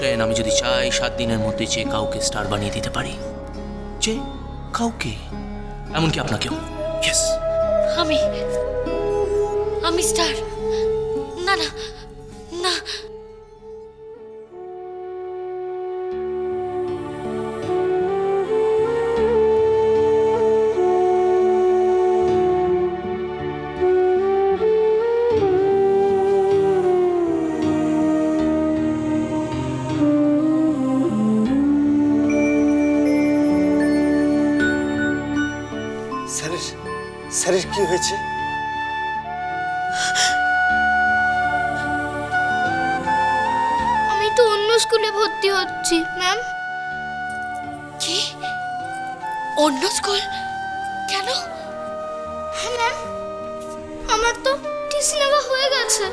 সেন আমি যদি চাই 7 দিনের মধ্যে যে কাউকে স্টার বানিয়ে দিতে পারি, যে কাউকে, এমনকি আপনাকেও। ইয়েস, আমি স্টার? না না না, স্যারের কি হয়েছে? আমি তো অন্য স্কুলে ভর্তি হচ্ছি ম্যাম। কি? অন্য স্কুল? কেন? হ্যাঁ ম্যাম, আমার তো টিসি নেওয়া হয়ে গেছে।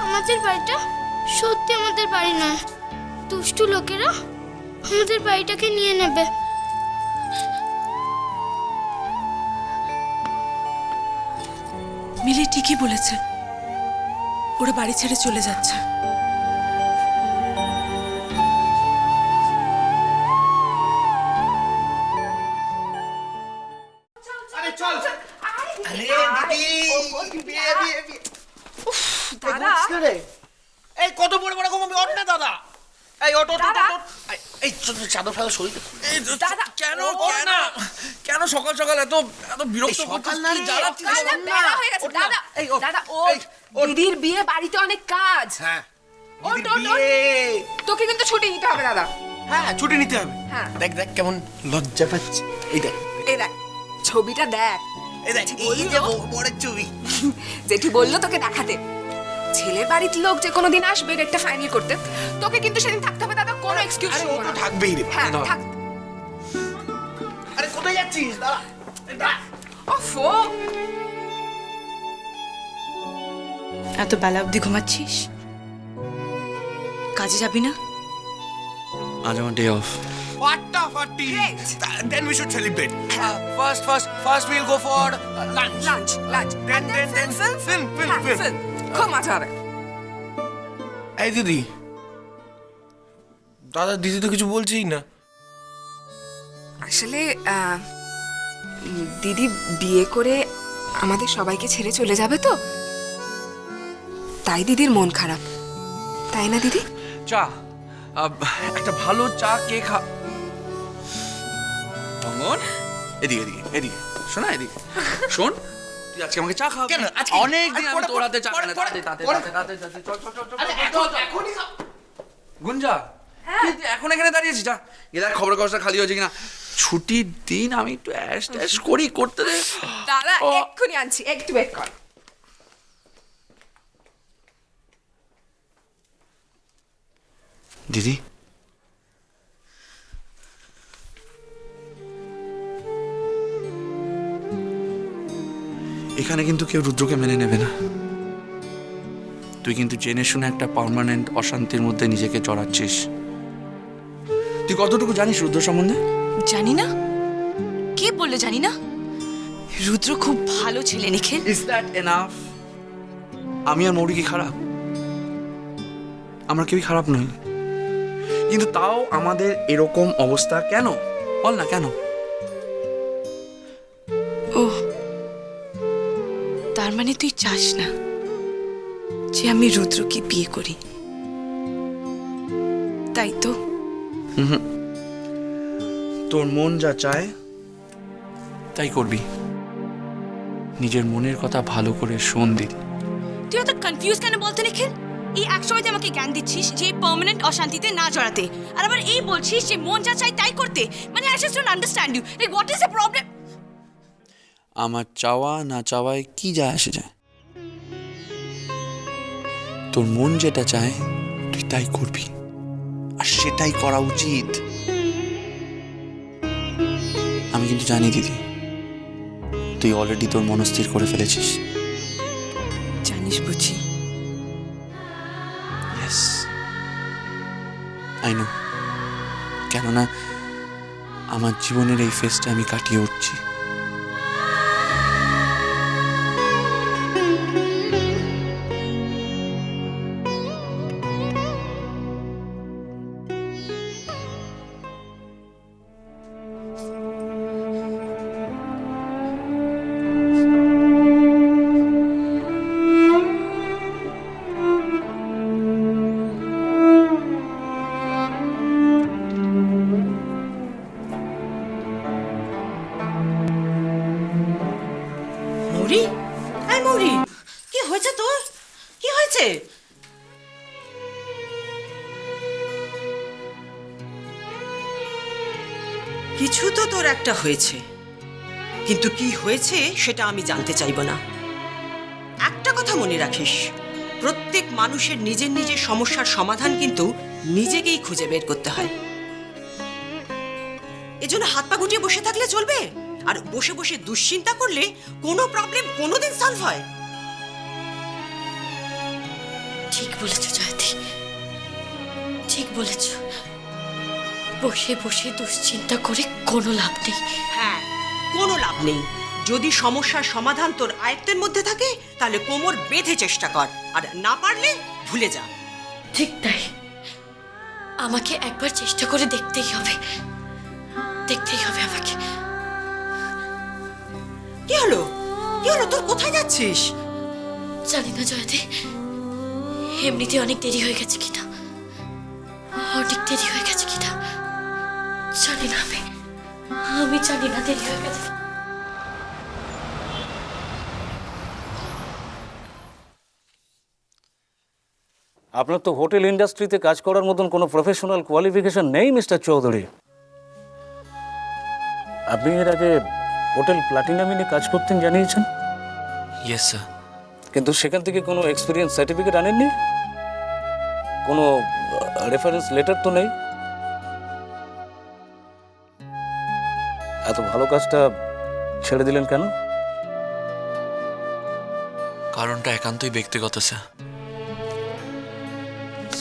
আমাদের বাড়িটা সত্যি আমাদের বাড়ি নয়, দুষ্টু লোকেরা আমাদের বাড়িটাকে নিয়ে নেবে। মিলি ঠিকই বলেছে, ওরা বাড়ি ছেড়ে চলে যাচ্ছে। আরে চল। আরে দিদি, বিয়ে বিয়ে বিয়ে। উফ, দাদা এই কত বড় বড় ঘুমাবি? ওঠ না দাদা। এই ওঠ ওঠ ওঠ। এই চাদর ফাদর সরিয়ে দে। দাদা কেন কেন সকাল সকাল এত এত বিরক্ত সকাল না রে, জ্বালাচ্ছিস? বেলা হয়ে গেছে দাদা। এই ওঠ। দাদা ও এই, ওঠ। দিদির বিয়ে, বাড়িতে অনেক কাজ। হ্যাঁ, ওঠ, দিদির ওঠ, ওঠ। বিয়ে। তোকে কিন্তু ছুটি নিতে হবে দাদা। হ্যাঁ, ছুটি নিতে হবে। হ্যাঁ। দেখ দেখ কেমন লজ্জা পাচ্ছে। এই দেখ, এই দেখ ছবিটা দেখ। এই দেখ, এই যে বড়ের ছবি। জেঠি বললো তোকে দেখাতে। ছেলের বাড়ির লোক যে কোনোদিন আসবে ডেটটা ফাইনাল করতে, তোকে কিন্তু সেদিন থাকতে হবে দাদা, কোনো এক্সকিউজ আরে ও নেই তো থাকবেই রে। হ্যাঁ থাক। আরে কোথায় যাচ্ছিস দাদা? দাদা ওফো, এত বেলা অবধি ঘুমাচ্ছিস? কাজে যাবি না? আজ আমার ডে অফ। ফাটাফাটি। Great. Then we should celebrate. First we'll go for lunch. Lunch Then film. খুব মজা হবে। এই দিদি, দাদা দিদি তো কিছু বলছেই না। আসলে দিদি বিয়ে করে আমাদের সবাইকে ছেড়ে চলে যাবে তো, তাই দিদির মন খারাপ, তাই না দিদি? চা, একটা ভালো চা কে অঙ্গন, এদিকে এদিকে এদিকে শোনা, এদিকে শোন, তুই আজকে আমাকে চা খাওয়া। কেন? আজকে? অনেক দিন আমি পরে, তোর হাতে চা পরে, খাই না। পরে, তাতে পরে। চল এখনই খা। গুঞ্জা, তুই এখন এখানে দাঁড়িয়েছিস? যা এদের খবর কাগজটা খালি হয়েছে কিনা। ছুটির দিন আমি একটু অ্যাশ ট্যাশ করি, করতে দে। দাদা ও। এক্ষুনি আনছি, একটু ওয়েট কর। দিদি, এখানে কিন্তু কেউ রুদ্রকে মেনে নেবে না। তুই কিন্তু জেনে শুনে একটা পার্মানেন্ট অশান্তির মধ্যে নিজেকে জড়াচ্ছিস। তুই কতটুকু জানিস রুদ্র সম্বন্ধে? জানি না? কে বললো জানি না? রুদ্র খুব ভালো ছেলে নিখিল। Is that enough? আমি আর মৌরি কি খারাপ? আমরা কেউই খারাপ নই, কিন্তু তাও আমাদের এরকম অবস্থা কেন? বল না কেন? ও, তার মানে তুই চাস না যে আমি রুদ্রকে বিয়ে করি, তাই তো? তোর মন যা চায় তাই করবি। নিজের মনের কথা ভালো করে শোন দিদি। তুই এত কনফিউজ কেন বলতে নিখিল? এই এক সময় আমাকে জ্ঞান দিচ্ছিস যে পার্মানেন্ট অশান্তিতে না জড়াতে, আর আবার এই বলছিস যে মন যা চাই তাই করতে। মানে I just don't understand you. Like what is the problem? আমার চাওয়া না চাওয়ায় কি যায় আসে যায়? তোর মন যেটা চায় তুই তাই করবি, আর সেটাই করা উচিত। আমি কিন্তু জানি দিদি, তুই অলরেডি তোর মনস্থির করে ফেলেছিস। জানিস বুঝি? Yes, I know. কেননা আমার জীবনের এই ফেজটা আমি কাটিয়ে উঠছি। মৌরি, এই মৌরি, কি হয়েছে তোর? কি হয়েছে? কিছু তো তোর একটা হয়েছে, কিন্তু কি হয়েছে সেটা আমি জানতে চাইব না। একটা কথা মনে রাখিস, প্রত্যেক মানুষের নিজের নিজের সমস্যার সমাধান কিন্তু নিজেকেই খুঁজে বের করতে হয়। এজন্য হাত পা গুটিয়ে বসে থাকলে চলবে? আর বসে বসে দুশ্চিন্তা করলে কোনো প্রবলেম কোনোদিন সলভ হয়? ঠিক বলেছ জয়তী, ঠিক বলেছ। বসে বসে দুশ্চিন্তা করে কোনো লাভ নেই। হ্যাঁ, কোনো লাভ নেই। যদি সমস্যার সমাধান তোর আয়ত্তের মধ্যে থাকে তাহলে কোমর বেঁধে চেষ্টা কর, আর না পারলে ভুলে যা। ঠিক তাই, আমাকে একবার চেষ্টা করে দেখতেই হবে, দেখতেই হবে আমাকে। কি হলো? কি হলো তোর? কোথায় যাচ্ছিস? জানি না জয়তী, এমনিতে অনেক দেরি হয়ে গেছে কিনা, অনেক দেরি হয়ে গেছে কিনা জানি না। আমি জানি না দেরি হয়ে গেছে। আপনার তো হোটেল ইন্ডাস্ট্রিতে কাজ করার মতন কোনো প্রফেশনাল কোয়ালিফিকেশন নেই মিস্টার চৌধুরী। আপনি এর আগে হোটেল প্লাটিনামিনে কাজ করতেন জানিয়েছেন, ইয়েস স্যার। কিন্তু সেখান থেকে কোনো এক্সপিরিয়েন্স সার্টিফিকেট আনেননি, কোনো রেফারেন্স লেটার তো নেই। এত ভালো কাজটা ছেড়ে দিলেন কেন? কারণটা একান্তই ব্যক্তিগত sir.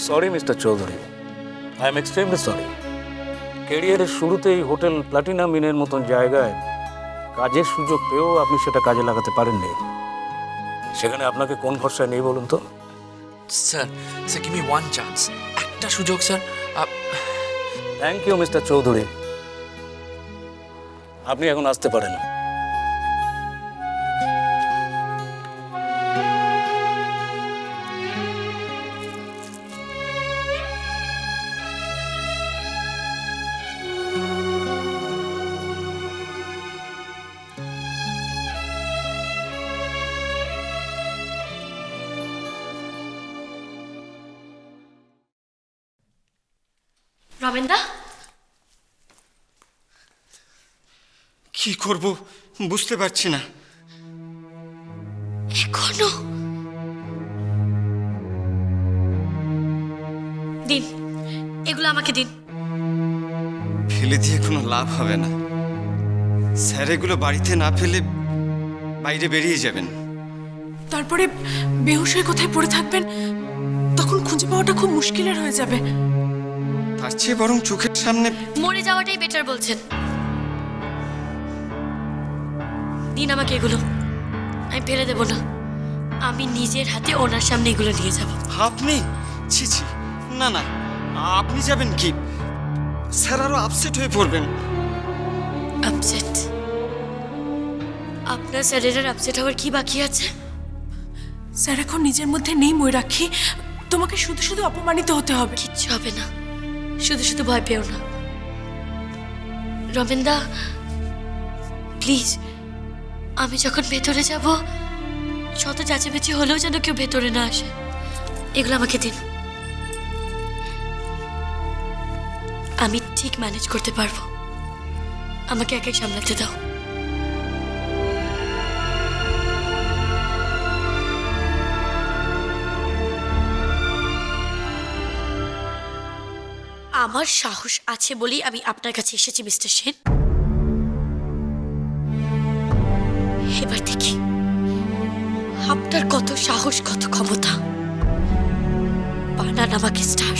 Sorry mister Chowdhury, I am extremely sorry. ক্যারিয়ারের শুরুতেই হোটেল প্লাটিনামিনের মতন জায়গায় কাজের সুযোগ পেয়েও আপনি সেটা কাজে লাগাতে পারেননি। সেখানে আপনাকে কোন ভরসায় নেই বলুন তো? Sir, sir give me one chance, একটা সুযোগ sir. Thank you mister Chowdhury, আপনি এখন আসতে পারেন। রমেনদা, কি করব বুঝতে পারছি না। এখনো দিন, এগুলো আমাকে দিন। ফেলে দিয়ে কোনো লাভ হবে না স্যার, এগুলো বাড়িতে না ফেলে বাইরে বেরিয়ে যাবেন। তারপরে বেহুশ হয়ে কোথায় পড়ে থাকবেন, তখন খুঁজে পাওয়াটা খুব মুশকিলের হয়ে যাবে। তার চেয়ে বরং চোখের সামনে মরে যাওয়াটাই বেটার বলছেন। দিন আমাকে এগুলো, আমি ফেলে দেব না। আমি নিজের হাতে ওনার সামনে এগুলো নিয়ে যাব। আপনি? ছি ছি, না না, আপনি যাবেন কি? স্যার আরো আপসেট হয়ে পড়বেন। আপসেট? আপনার স্যারের আপসেট হওয়ার কি বাকি আছে? স্যার এখন নিজের মধ্যে নেই ময়ূরাক্ষী, তোমাকে শুধু শুধু অপমানিত হতে হবে। কিচ্ছু হবে না, শুধু শুধু ভয় পেও না। রমেনদা প্লিজ, আমি যখন ভেতরে যাব যত চাচামেচি হলেও যেন কেউ ভেতরে না আসে। এগুলো আমাকে দিন, আমি ঠিক ম্যানেজ করতে পারবো। আমাকে একা সামলাতে দাও। আমার সাহস আছে বলেই আমি আপনার কাছে এসেছি মিস্টার সেন। এবার দেখি আপনার কত সাহস, কত ক্ষমতা। বানান আমাকে স্টার।